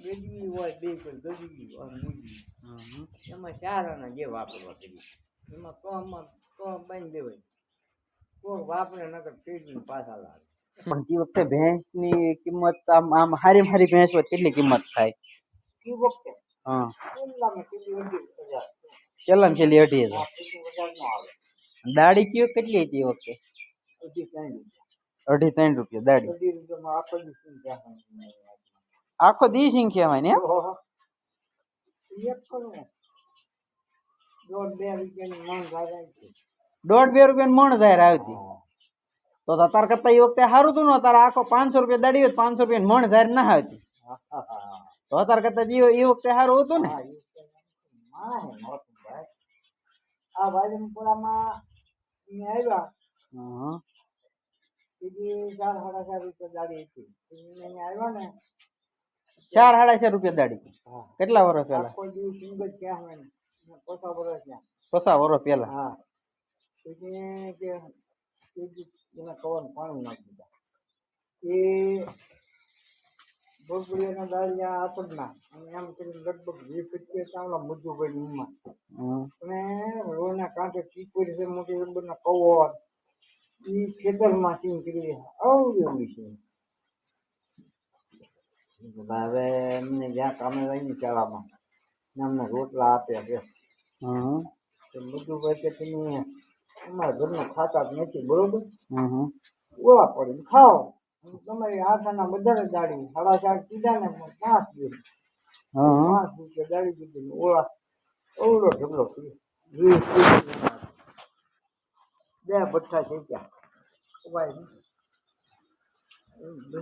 બેજવી હોય બે કોઈ ગજવી હોય મૂજવી એમાં 4 આના જે વાપરવા કરી એમાં તો બાંધી દેવાય કોઈ વાપરે નકર ફેરવીને પાછા લાવે. પણ તે વખતે ભેંસની કિંમત આમ હારી હારી ભેંસ હોય કેટલી કિંમત થાય એ વખતે હા કેટલામાં કેટલી 20,000 છેલ્લામાં છેલ્લી 2,000 વધારે ન આવે. દાડી કયો કેટલી હતી એ વખતે 2,300 2.5-3 રૂપિયા દાડી 2,000 આખો દિવસ આખો દી સિંખ્યા હોય ને એક કરું 1.5-2 રૂપિયાની માંગ આવે છે. 1.5-2 રૂપિયાની મણ જાહેર આવતી તો તાર કરતા એ વખતે સારું હતું ને તારા આખો 500 રૂપિયા દાડી હોય 500 રૂપિયાની મણ જાહેર ના આવતી તો તાર કરતા એ વખતે સારું હતું ને. આ વાજનપુરામાં આવ્યા 4-4.5 રૂપિયા દાડી હતી આવ્યા ને 4-4.5 રૂપિયા દાડી કેટલા વર્ષ પહેલા કોઈ દિવસ સિંગલ ક્યાં હોય 50 વર્ષ ત્યાં 50 વર્ષ પહેલા હા એના કવર પાણી નાખી દીધા એ ભોગવડિયાના દાળિયા આપડના અને એમ કરીને લગભગ 20-25 ચાવલા મજુભાઈ ઉંમર અને રોડના કાંઠે ટીપોડી છે મોટી રબરના કવર એ ખેતરમાં સિંગ કરી અવળી છે. હવે એમને જ્યાં કામે રહી ને ચાળામાં અમને રોટલા આપ્યા છે મજુભાઈ કે તમે અમારા ઘરનું ખાતા જ નથી બરોબર ઓળા પડી ખાઓ તમારી આશાના બધા દાડી 4.5 કીધા ને 5 દિવસ 5 રૂપિયા દાડી દીધી ઓળા અવળો ઢગલો કર્યો 2 ભઠ્ઠા શેક્યા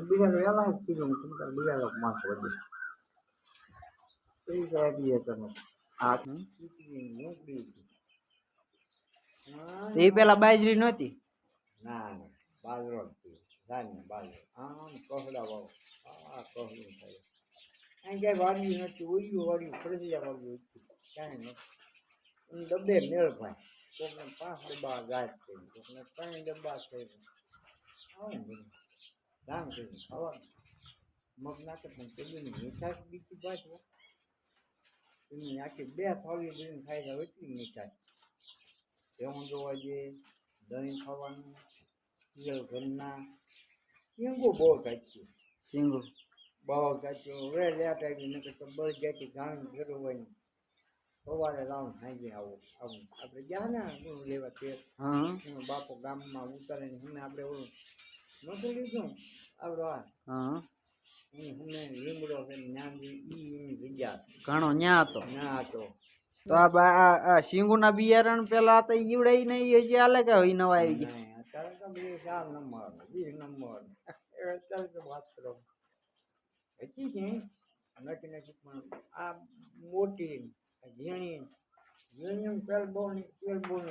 બીજા વેલા જ કીધું બીજા માસ વધે એ જાય તમે આ નોકરી એ પેલા બાજરી નહોતી ના બાજરો ધાન્ય બાજરો આમ કહડા વાળો આ કહડું થાય અહીં ક્યાંય વાળ્યું નથી ઓળ્યું વાળ્યું ફરજિયા વાળ્યું કાંઈ નથી ડબ્બે મેળ ભાઈ કોકને 5 ડબ્બા ગાય થઈ કોકને 3 ડબ્બા થઈ આવે ને દાન કરીને ખાવાનું મગ નાખે પણ પેલીની મીઠાશ બીજી બાજુ એની આખી 2 થાળી કરીને ખાઈ જાય એટલી મીઠાશ એવું જોવા જઈએ દહીં ખાવાનું ઘરના શીંગું બહુ કાચ્યું સિંગુ બહુ કાચ્યું હવે લેટ આવી ને તો બસ જતી જાણી જરૂર હોય ને સવારે લાવું સાંજે આવું આપણે ગયા ને ગુણ લેવા તે એનો બાપો ગામમાં ઉતારે ને અમે આપણે ઓલું નહોતું લીધું આપણો હમે લીમડો છે જ્ઞાનજી એની જગ્યા ઘણો ન્યા હતો ના હતો તો આ સિંગુના બિયારણ પેલા હતા ઈવડાઈ ને હજી હાલે કે હોય નવા આવી ગયા અત્યારે તો બે 4 નંબર 20 નંબર અત્યારે તો વાત કરો હતી છે નથી પણ આ મોટી ઝીણી તેલ બહુ નીકળતું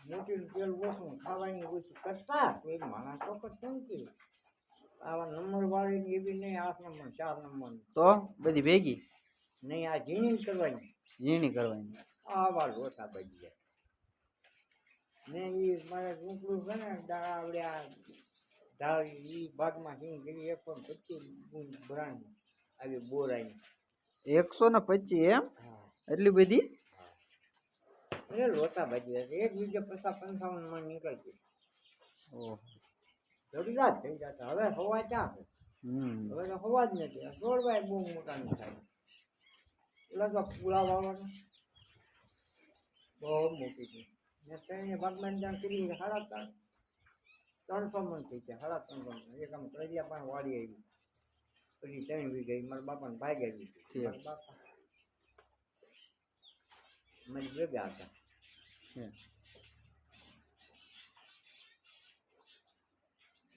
મોટી તેલ ઓછું ખાવાની ઓછી કરતા તો એક માણસ તો કેમ કે આવા નંબર વાળી એવી નહીં 8 નંબર 4 નંબર તો બધી ભેગી નહીં આ ઝીણી કરવાની આવા લોટા બજી જાય ને એ મારે ઢોકળું છે ને આવડે આ ઢાળી એ ભાગમાં સિંગ કરી 125 ભરાણી આવી બોરાઈ 125 એમ એટલી બધી એટલે લોટા બજી જાય એક વીઘે 50-55 મણ નીકળતી જરૂરિયાત થઈ જતા હવે હવા ક્યાં છે હવે તો હવા જ નથી છોડવાય બહુ મોટા નહીં થાય એટલે તો પૂળા વાળવાનું બહુ મોટી છે ને ત્રણે ભાગમાં જાણ કરી 350 મણ થઈ ગયા 350 મણ એક આમ કડિયા પણ વાળી આવી પછી 3 વીઘા મારા બાપાને ભાગ આવી મારા બાપા મારી ભેગા હતા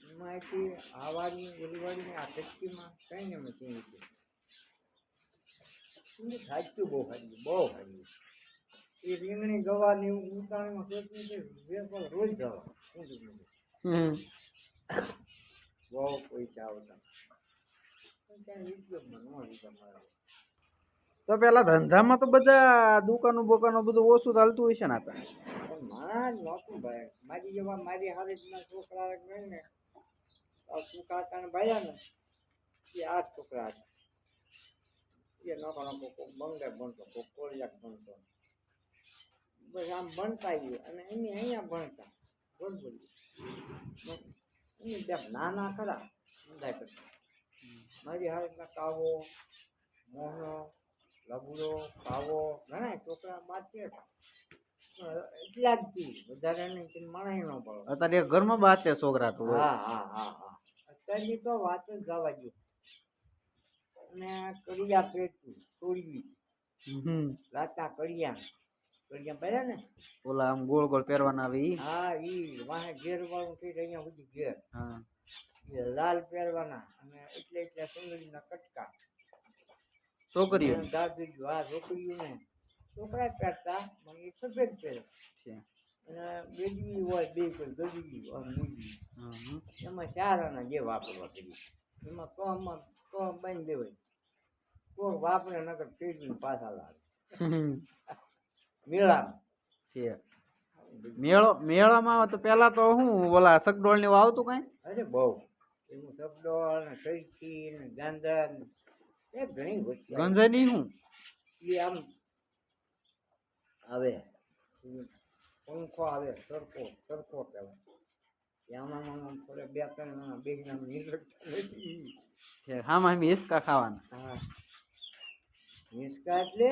એમાંથી આ વાળી ઓલી વાળી આ ટચકીમાં કઈ ને મેં ચીની સાચું બહુ ખાઈ એ રીંગણી ગવાની ઉતાણીમાં સોચી છે વેપાર રોજ જવા બહુ પૈસા આવતા ક્યાંય ઉપયોગમાં ન લીધા મારા તો પેલા ધંધામાં તો બધા દુકાનો બોકાનો બધું ઓછું ચાલતું હોય છે ને આપણે પણ મારા જ નહોતું ભાઈ મારી જેવા મારી હારીજના છોકરા ને ટૂંકા ભાયા ને એ આ છોકરા હતા. એ નોકો નોકો કોક બંગાળ ભણતો કોક કોળિયાક ભણતો બસ આમ ભણતા ગયું અને એની અહીંયા ભણતા બરોબર એની બે નાના ખરા સમજાય પછી મારી હાલતના કાવો મોહનો લબડો કાવો ઘણા છોકરા બાકી હતા એટલા જ દી વધારે નહીં માણસ ન પડો અત્યારે એક ઘરમાં બાતે છોકરા તો હોય. હા હા હા હા અત્યારની તો વાત જ જવા દો અને કડિયા પેટું તોડવી લાતા કડિયા પહેર્યા ને ઓલા આમ ગોળ ગોળ પહેરવાના આવે ઈ. હા ઈ વાહે ઘેર વાળું થઈ અહીંયા સુધી ઘેર હા એ લાલ પહેરવાના અને એટલે સુંદરીના કટકા છોકરીઓ દાદુ હા છોકરીઓ ને છોકરા પહેરતા પણ એ સફેદ પહેરે છે. અને બેજવી હોય બે કોઈ ગજવી મૂજવી એમાં ચાર આના જે વાપરવા કરી એમાં તો બાંધી દેવાય કોક વાપરે નકર ફેરવીને પાછા લાવે મેળામાં છે. મેળામાં તો પેલા તો હું ઓલા સગડોળ ને એવું આવતું કઈ અરે બહુ એવું શબ્દો ને કઈથી ને ગાંધા ને એ ઘણી વસ્તુ ગંજાઈ ની હું એ આમ આવે પંખો આવે સરખો કહેવાય આમાં થોડે બે ત્રણ બે નથી હામાં એમ હિસકા ખાવાના. હા હિંચકા એટલે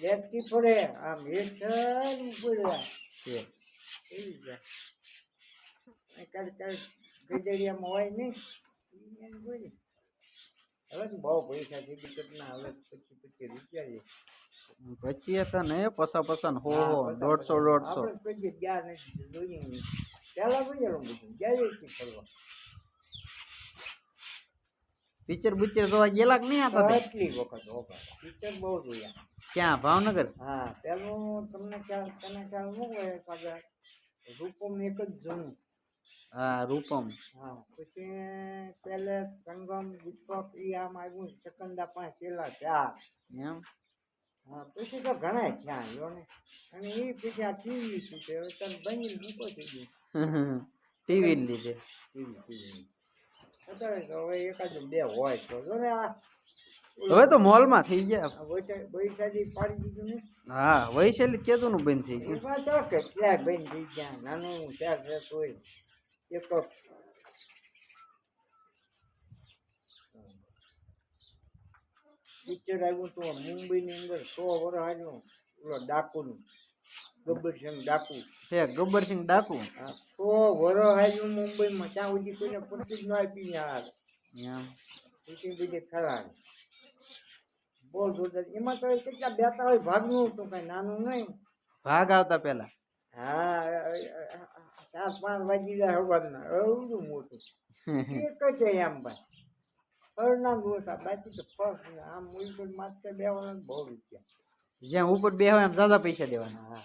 લેપટી પડે આમ હેઠળ પડ્યા છે. એવી જાય ગજરિયામાં હોય નહીં હવે તો બહુ પૈસા થઈ દીકત ના હવે 25 રૂપિયા છે. પછી હતા ને પસા હો 150 આપણે કોઈ ગયા નથી જોઈએ નહીં પેલા બધું જાય ફરવા પિક્ચર બુચ્ચર જોવા ગયેલા કે નહીં હતા તે? કેટલી વખત પિક્ચર બહુ જોયા. ક્યાં ભાવનગર? હા પેલું તને ખ્યાલ ન હોય પાછા રૂપમ એક જ જૂનું. હા રૂપમ. હા પછી પેલે સંગમ દીપક ઈ આમ આવ્યું ચકંદા 5 પેલા 4 એમ હા પછી તો ઘણા થયા યો ને અને એ પછી આ ટીવી છે હવે તને બની મૂકો થઈ ગયું ટીવી લીધે ટીવી અત્યારે તો હવે એકાદ બે હોય તો જો ને આ હવે તો મોલ માં થઈ ગયા. વૈશાલી પાડી દીધું ને હા વૈશાલી કેતું નું બંધ થઈ ગયું. એમાં તો કેટલાય બંધ થઈ ગયા નાનું ચાર રેસ હોય એક પિક્ચર આવ્યું તો મુંબઈ ની અંદર 100 વર્ષ આવ્યું ઓલો ડાકુનું ગબ્બરસિંહ ડાકુ છે. ગબ્બરસિંહ ડાકુ 100 વર્ષ આવ્યું મુંબઈમાં ત્યાં સુધી કોઈને પડતી જ ન આપી યાર એમ પછી બીજે ખરા બોલ જોરદાર એમાં તો કેટલા બેતા હોય ભાગનું તો કઈ નાનું નહીં ભાગ આવતા પેલા. હા 4-5 વાગી જાય સવારના એવડું મોટું એક જ એમ ભાઈ હરના ગોસા બાકી તો ફર્સ્ટ આમ ઉલટું માત્ર બેવાના બહુ રૂપિયા જ્યાં ઉપર બે હોય એમ જ્યાદા પૈસા દેવાના. હા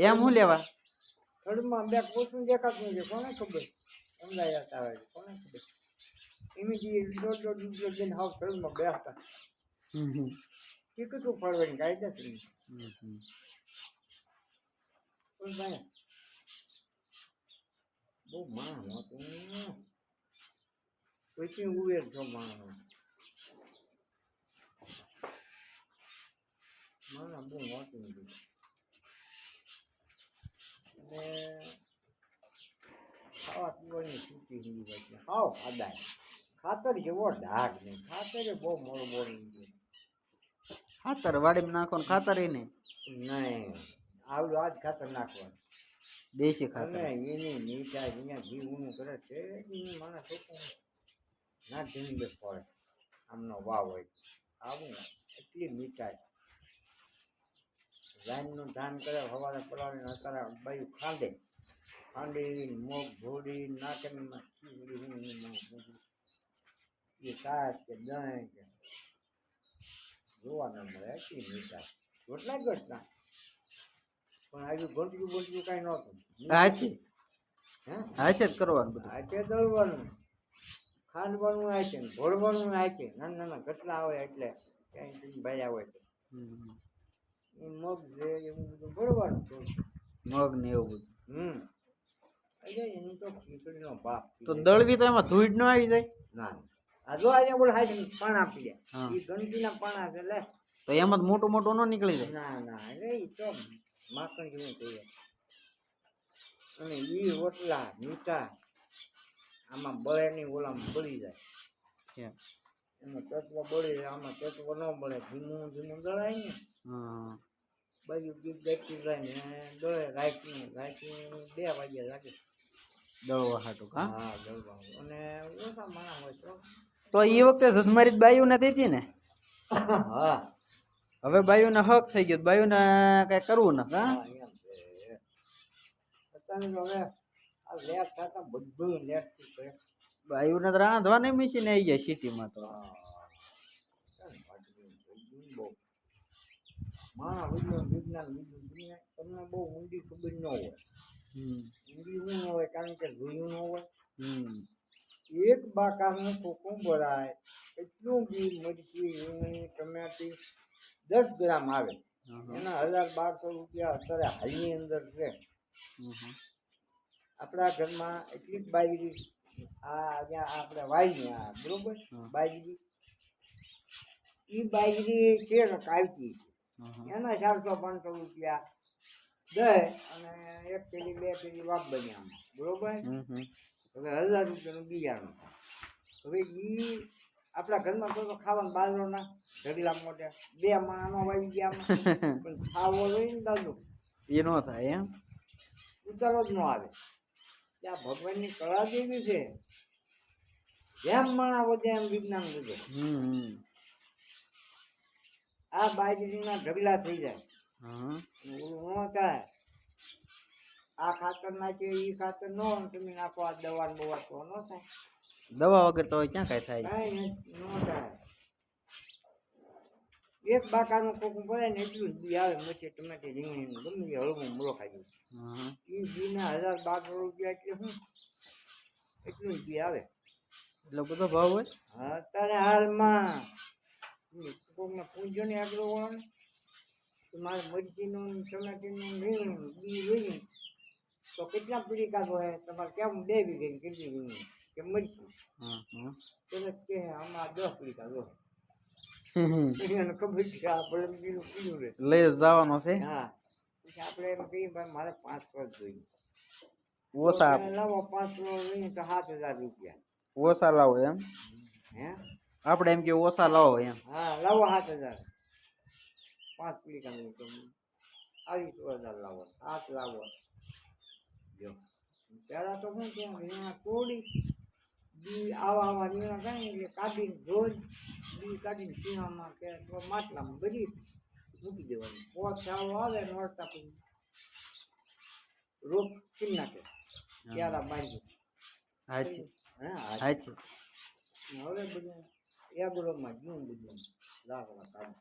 એમ હું લેવા થર્ડમાં બે પોતું દેખાતું નથી કોને ખબર સમજાયા આવે કોને ખબર એની જે દોઢ રૂપિયા જઈને હાવ થર્ડમાં બેસતા ટિકિટું ફરવાની કાયદા છે પણ ભાઈ બહુ માણસ હતું પછી ઉવેર છો માણસ માણસ બહુ મોટું હતું અને ખાવા પીવાની સૂકી hindi હોય હાવ ખાધા ખાતર જેવો ડાઘ નહીં ખાતરે બહુ મોડું બોલી ખાતર વાડીમાં નાખો ને ખાતર એ નહીં નહીં આવડું આજ ખાતર નાખવાનું દેશી ખાતર. અને એની મીઠાઈ અહીંયા ઘી ઊનું કરે છે એની માણસ છોકરું ના ધીંગે પડે આમનો વાવ હોય આવું એટલી મીઠાઈ લાઈનનું ધાન કરે સવારે પલાળીને અત્યારે બાયું ખાંડી મોગ ધોડી નાખે એ કાચ કે દહીં કે જોવા ન મળે એટલી મીઠાઈ ગોટલા પણ આજુ ગોટલું કાંઈ નહોતું હાચી હે હાચે જ કરવાનું બધું. આ તે દળવાનું ખાંડવાનું આવે છે ને ઘોળવાનું આવે છે નાના ગટલા આવે એટલે ક્યાંય ભાઈ હોય તો એ મગ છે એવું બધું ભરવાનું મગ ને એવું બધું. એટલે એની તો ખીચડીનો બાપ તો દળવી તો એમાં ધૂળ ન આવી જાય? ના આ જો અહીંયા બોલ હાઈ પાણા પીડ્યા હા. એ ગંદકીના પાણા છે લે તો એમ જ મોટું મોટું ન નીકળી જાય. ના ના એ તો માખણ જેવું કહીએ અને ઈ રોટલા મીઠા આમાં બળે નહીં ઓલામાં બળી જાય એમ. એમાં તત્વ બળી જાય આમાં તત્વ ન બળે ધીમું ધીમું દળાય ને હા. બાજુ ગીત ગાતી જાય ને દળે રાઈટની 2 વાગ્યા લાગે દળવા હાટું કા. હા દળવાનું અને ઓછા માણા હોય તો તો એ વખતે જસમારી બાયુ નથી હતી ને. હા હવે બાયુને હક થઈ ગયો બાયુને કઈ કરવું ન કા. હા, એમ છે. અત્યારે તો હવે આ લેટ થતા બધું લેટ થી કરે બાયુને તો રાંધવાની મશીન આવી જાય સિટીમાં તો. માણા વિજ્ઞાન વિજ્ઞાન વિજ્ઞાન તમને બહુ ઊંડી ખબર ન હોય હમ. ઊંડી ન હોય કારણ કે જોયું ન હોય હમ. એક બાકાનું કોકું ભરાય એટલું બી મરચી રીંગણી ટમેટી 10 ગ્રામ આવે એના 1200 રૂપિયા અત્યારે હાલની અંદર છે આપણા ઘરમાં એટલી જ બાજરી આ જ્યાં આપણે વાવી આ બરોબર બાજરી એ બાજરી છે ને કાઢી એના 400-500 રૂપિયા દે અને 1 પેલી 2 પેલી વાપ બની આમાં બરોબર હવે 1000 રૂપિયાનું બિયારણ હવે ઈ આપણા ઘરમાં તો ખાવાનું બાજરાના ઢગલા મોટા 2 માણા નો વાવી ગયા આમાં પણ ખાવો જોઈએ ને દાદુ એ નો થાય એમ. ઉતારો જ ન આવે ત્યાં ભગવાનની કળા જેવી છે જેમ માણા વધે એમ વિજ્ઞાન વધે હમ. આ બાજરીના ઢગલા થઈ જાય હા. ઓલું ન થાય આ ખાતર નાખે ઈ ખાતર ન હોય ને તમે નાખો આ દવા ને બવા તો ન થાય દવા વગર તો ક્યાં કઈ થાય. કાંઈ ન થાય એક બાકાનું કોકું પડે ને એટલું જ બી આવે મરચી ટમેટી રીંગણીનું ગમે એ હળવું મૂળો ખાઈ હા. એ બીના 1200 રૂપિયા એટલે શું એટલું જ બી આવે એટલો બધો ભાવ હોય. હા અત્યારે હાલમાં કોકને પૂછજો ને આગળ વળો ને તો મારે મરચીનું ટમેટીનું રીંગણીનું બી રીંગણી તો કેટલા પડીકા હોય તમારે કેમ 2 વીઘાની કેટલી રીંગણી કે મરચી હા. હા. તરત કે આમાં 10 પડીકા જો હમ. એને ખબર છે આ આપણે બીજું પીવું રે લઈ જ જવાનો છે. હા પછી આપણે એમ કહીએ ભાઈ મારે 5 પગ જોઈએ ઓછા તો લાવો 5 કિલો લઈએ તો 7000 રૂપિયા ઓછા લાવો એમ. હે આપણે એમ કે ઓછા લાવો એમ. હા લાવો 7000 5 પડીકા લઈએ તો 40,000 લાવો 7 લાવો જો પેલા તો શું છે રીંગણા તોડી બી આવા રીંગણા કાંઈ એટલે કાઢીને રોજ બી કાઢીને પીણામાં કે માટલામાં બધી મૂકી દેવાનું પોત ચાલો આવે ને વળતા પછી રોપ સીમ નાખે ક્યારા બાંધી હાચી હા હાચી. હવે બધું એગ્રોમાં જીવું બધું લાકડા કાઢે